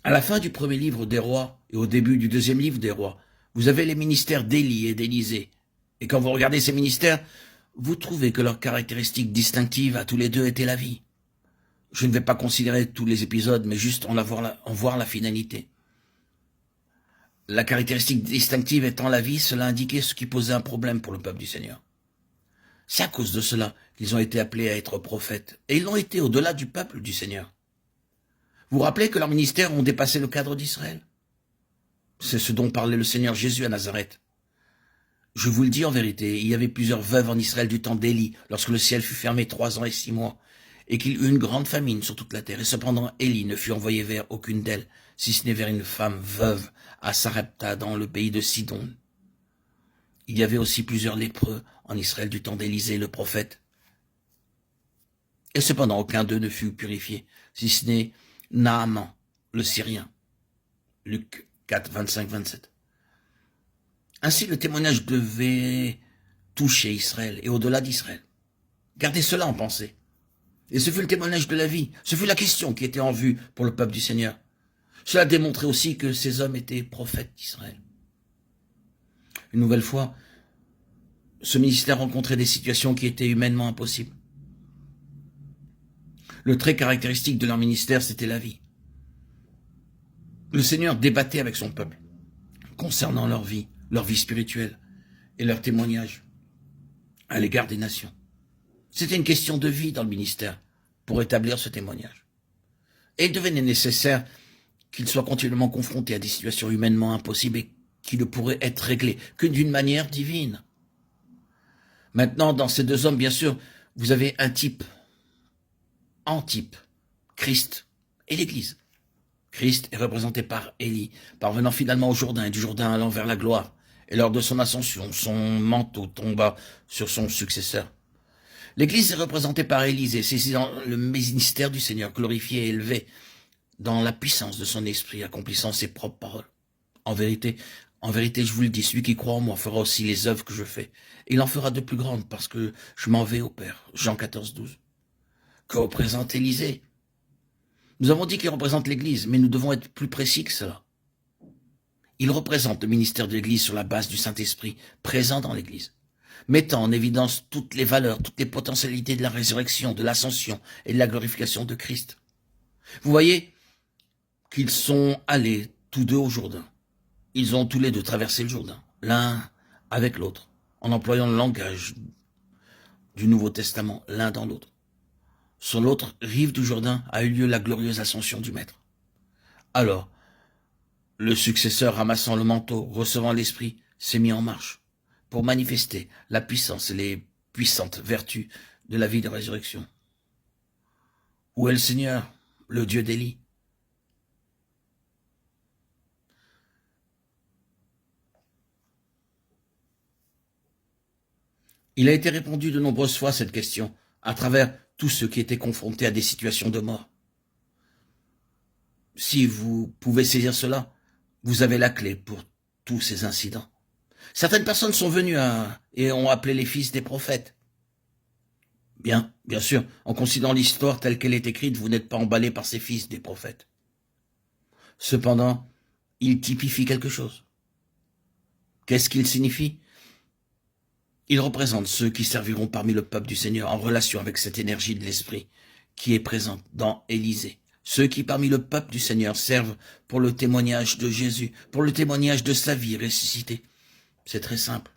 À la fin du premier livre des rois et au début du deuxième livre des rois, vous avez les ministères d'Élie et d'Élisée. Et quand vous regardez ces ministères, vous trouvez que leur caractéristique distinctive à tous les deux était la vie. Je ne vais pas considérer tous les épisodes, mais juste en voir la finalité. La caractéristique distinctive étant la vie, cela indiquait ce qui posait un problème pour le peuple du Seigneur. C'est à cause de cela qu'ils ont été appelés à être prophètes, et ils l'ont été au-delà du peuple du Seigneur. Vous vous rappelez que leurs ministères ont dépassé le cadre d'Israël? C'est ce dont parlait le Seigneur Jésus à Nazareth. Je vous le dis en vérité, il y avait plusieurs veuves en Israël du temps d'Élie, lorsque le ciel fut fermé 3 ans et 6 mois, et qu'il eut une grande famine sur toute la terre. Et cependant, Élie ne fut envoyé vers aucune d'elles, si ce n'est vers une femme veuve à Sarepta, dans le pays de Sidon. Il y avait aussi plusieurs lépreux en Israël du temps d'Élisée, le prophète. Et cependant, aucun d'eux ne fut purifié, si ce n'est Naaman, le Syrien. Luc 4, 25, 27. Ainsi, le témoignage devait toucher Israël et au-delà d'Israël. Gardez cela en pensée. Et ce fut le témoignage de la vie. Ce fut la question qui était en vue pour le peuple du Seigneur. Cela démontrait aussi que ces hommes étaient prophètes d'Israël. Une nouvelle fois, ce ministère rencontrait des situations qui étaient humainement impossibles. Le trait caractéristique de leur ministère, c'était la vie. Le Seigneur débattait avec son peuple concernant leur vie spirituelle et leur témoignage à l'égard des nations. C'était une question de vie dans le ministère pour établir ce témoignage. Et il devenait nécessaire qu'ils soient continuellement confrontés à des situations humainement impossibles et qui ne pourraient être réglées que d'une manière divine. Maintenant, dans ces deux hommes, bien sûr, vous avez un type, Christ et l'Église. Christ est représenté par Élie, parvenant finalement au Jourdain et du Jourdain allant vers la gloire. Et lors de son ascension, son manteau tomba sur son successeur. L'Église est représentée par Élisée, c'est dans le ministère du Seigneur, glorifié et élevé, dans la puissance de son esprit, accomplissant ses propres paroles. En vérité, je vous le dis, celui qui croit en moi fera aussi les œuvres que je fais. Et il en fera de plus grandes, parce que je m'en vais au Père. Jean 14, 12. Que représente Élisée? Nous avons dit qu'il représente l'Église, mais nous devons être plus précis que cela. Il représente le ministère de l'Église sur la base du Saint-Esprit, présent dans l'Église, mettant en évidence toutes les valeurs, toutes les potentialités de la résurrection, de l'ascension et de la glorification de Christ. Vous voyez qu'ils sont allés tous deux au Jourdain. Ils ont tous les deux traversé le Jourdain, l'un avec l'autre, en employant le langage du Nouveau Testament, l'un dans l'autre. Sur l'autre rive du Jourdain a eu lieu la glorieuse ascension du Maître. Alors, le successeur ramassant le manteau, recevant l'Esprit, s'est mis en marche pour manifester la puissance et les puissantes vertus de la vie de résurrection. Où est le Seigneur, le Dieu d'Élie? Il a été répondu de nombreuses fois à cette question, à travers tous ceux qui étaient confrontés à des situations de mort. Si vous pouvez saisir cela, vous avez la clé pour tous ces incidents. Certaines personnes sont venues et ont appelé les fils des prophètes. Bien sûr, en considérant l'histoire telle qu'elle est écrite, vous n'êtes pas emballé par ces fils des prophètes. Cependant, ils typifient quelque chose. Qu'est-ce qu'ils signifient? Ils représentent ceux qui serviront parmi le peuple du Seigneur en relation avec cette énergie de l'Esprit qui est présente dans Élisée. Ceux qui parmi le peuple du Seigneur servent pour le témoignage de Jésus, pour le témoignage de sa vie ressuscitée. C'est très simple.